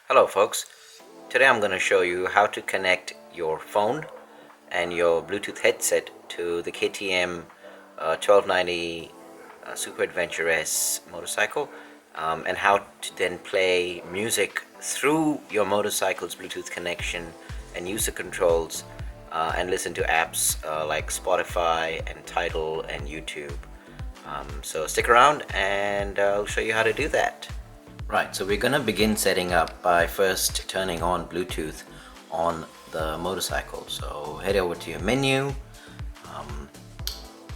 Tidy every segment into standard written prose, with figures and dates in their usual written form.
Hello folks, today I'm going to show you how to connect your phone and your Bluetooth headset to the KTM 1290 Super Adventure S motorcycle and how to then play music through your motorcycle's Bluetooth connection and use the controls and listen to apps like Spotify and Tidal and YouTube. So stick around and I'll show you how to do that. Right, so we're going to begin setting up by first turning on Bluetooth on the motorcycle. So head over to your menu,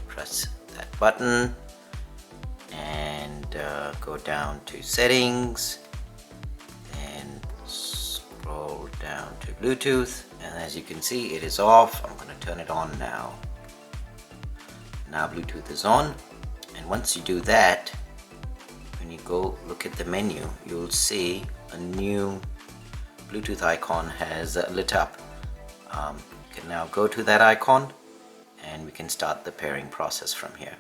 press that button and go down to settings, then scroll down to Bluetooth, and as you can see it is off. I'm going to turn it on now. Now Bluetooth is on, and once you do that, when you go look at the menu, you'll see a new Bluetooth icon has lit up. You can now go to that icon and we can start the pairing process from here.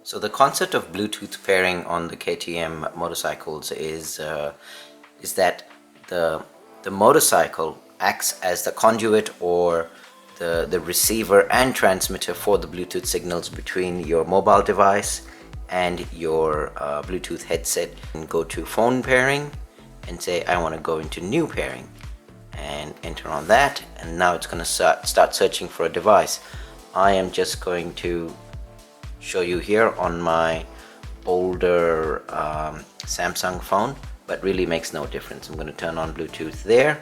So the concept of Bluetooth pairing on the KTM motorcycles is that the motorcycle acts as the conduit or the receiver and transmitter for the Bluetooth signals between your mobile device and your Bluetooth headset. And go to phone pairing and say I want to go into new pairing and enter on that, and now it's going to start searching for a device. I am just going to show you here on my older Samsung phone, but really makes no difference. I'm going to turn on Bluetooth there.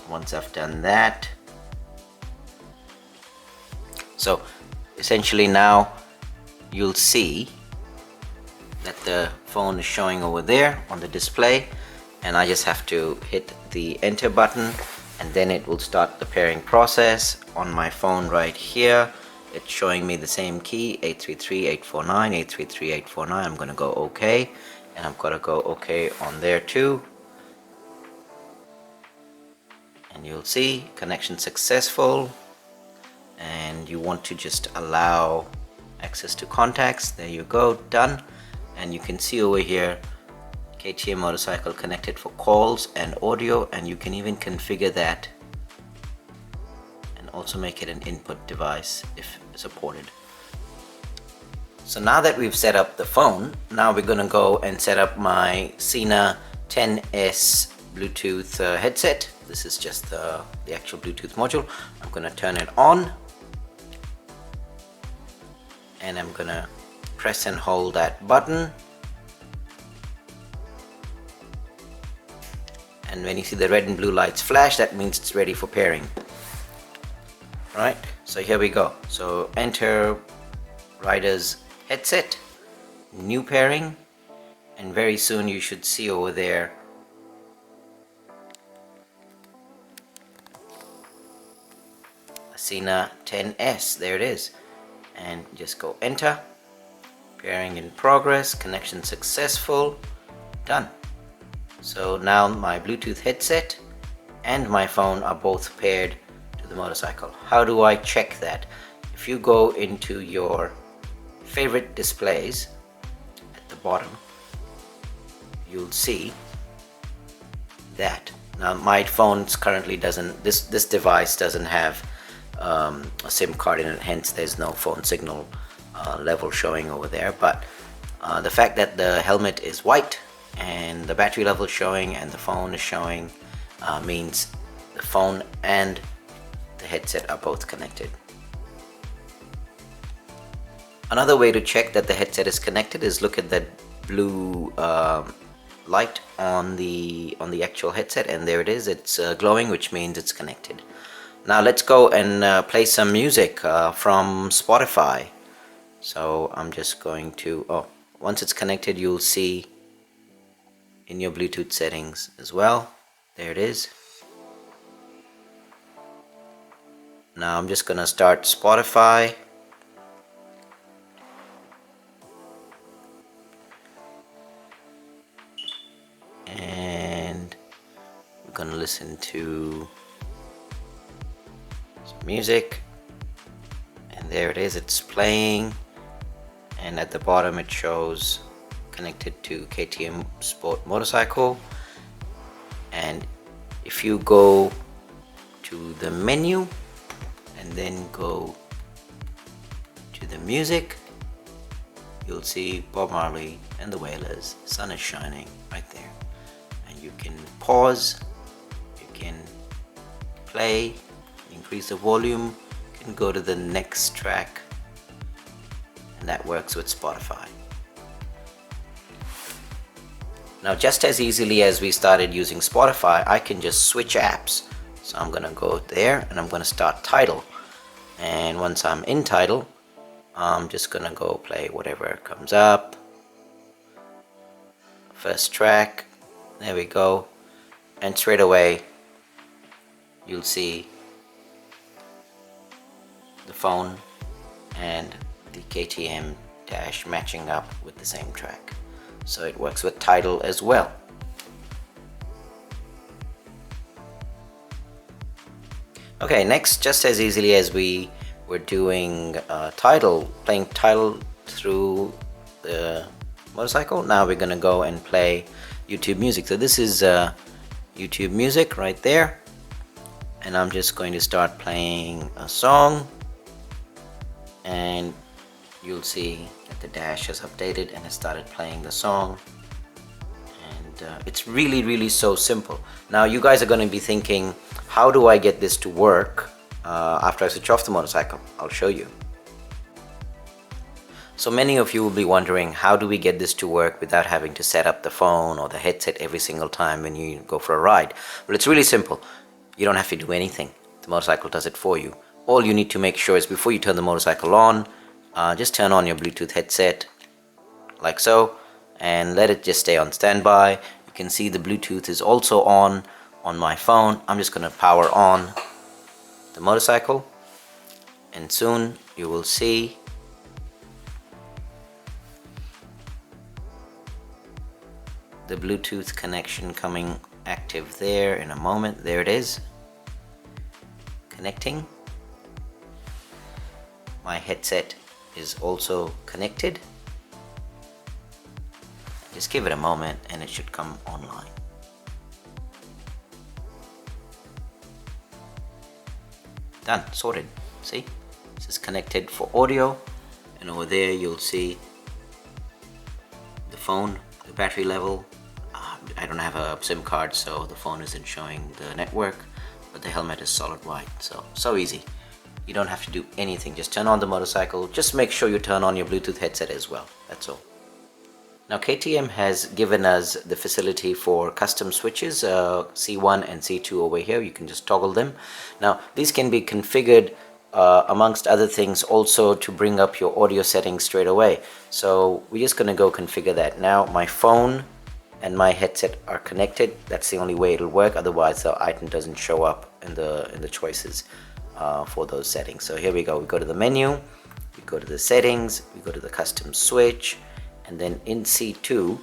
Once I've done that, so essentially now you'll see that the phone is showing over there on the display, and I just have to hit the enter button and then it will start the pairing process. On my phone right here, it's showing me the same key, 833-849, 833-849. I'm going to go OK, and I'm going to go OK on there too, and you'll see connection successful. And you want to just allow access to contacts. There you go, done. And you can see over here KTM motorcycle connected for calls and audio, and you can even configure that and also make it an input device if supported. So now that we've set up the phone, now we're going to go and set up my Sena 10S Bluetooth headset. This is just the actual Bluetooth module. I'm going to turn it on, and I'm gonna press and hold that button, and when you see the red and blue lights flash, that means it's ready for pairing. Right, so here we go. So enter rider's headset, new pairing, and very soon you should see over there a Sena 10S. There it is. And just go enter. Pairing in progress, connection successful, done. So now my Bluetooth headset and my phone are both paired to the motorcycle. How do I check that? If you go into your favorite displays at the bottom, you'll see that now my phone currently doesn't, this device doesn't have a SIM card in it, hence there's no phone signal level showing over there. But the fact that the helmet is white and the battery level showing and the phone is showing means the phone and the headset are both connected. Another way to check that the headset is connected is look at that blue light on the actual headset, and there it is, it's glowing, which means it's connected. Now let's go and play some music from Spotify. So I'm just going to, once it's connected, you'll see in your Bluetooth settings as well. There it is. Now I'm just gonna start Spotify. And we're gonna listen to music, and there it is, it's playing, and at the bottom it shows connected to KTM Sport motorcycle. And if you go to the menu and then go to the music, you'll see Bob Marley and the Wailers, Sun is Shining, right there. And you can pause, you can play, increase the volume, you can go to the next track, and that works with Spotify. Now, just as easily as we started using Spotify, I can just switch apps. So I'm gonna go there and I'm gonna start Tidal. And once I'm in Tidal, I'm just gonna go play whatever comes up. First track, there we go. And straight away, you'll see the phone and the KTM dash matching up with the same track. So it works with Tidal as well. Okay, next, just as easily as we were doing Tidal, playing Tidal through the motorcycle, now we're gonna go and play YouTube music. So this is YouTube music right there, and I'm just going to start playing a song, and you'll see that the dash has updated and it started playing the song. And it's really so simple. Now you guys are going to be thinking, how do I get this to work after I switch off the motorcycle? I'll show you. So many of you will be wondering, how do we get this to work without having to set up the phone or the headset every single time when you go for a ride? Well, it's really simple. You don't have to do anything. The motorcycle does it for you. All you need to make sure is before you turn the motorcycle on, just turn on your Bluetooth headset like so, and let it just stay on standby. You can see the Bluetooth is also on my phone. I'm just going to power on the motorcycle, and soon you will see the Bluetooth connection coming active there in a moment. There it is, connecting. My headset is also connected. Just give it a moment and it should come online. Done, sorted. See, this is connected for audio, and over there you'll see the phone, the battery level. I don't have a SIM card, so the phone isn't showing the network, but the helmet is solid white. So easy. You don't have to do anything. Just turn on the motorcycle. Just make sure you turn on your Bluetooth headset as well. That's all. Now KTM has given us the facility for custom switches, C1 and C2 over here. You can just toggle them. Now these can be configured amongst other things also to bring up your audio settings straight away. So we're just going to go configure that. Now my phone and my headset are connected. That's the only way it'll work. Otherwise the item doesn't show up in the choices for those settings. So here we go. We go to the menu, we go to the settings, we go to the custom switch, and then in C2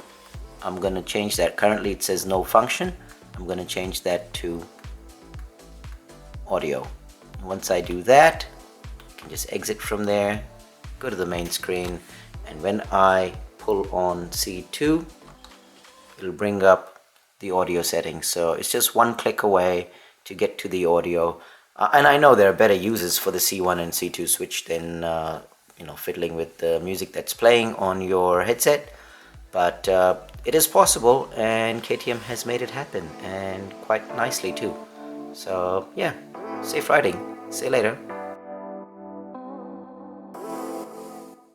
I'm going to change that. Currently it says no function. I'm going to change that to audio. And once I do that, I can just exit from there, go to the main screen, and when I pull on C2, it'll bring up the audio settings. So it's just one click away to get to the audio. And I know there are better uses for the C1 and C2 switch than fiddling with the music that's playing on your headset, but it is possible, and KTM has made it happen, and quite nicely too. So yeah, safe riding. See you later.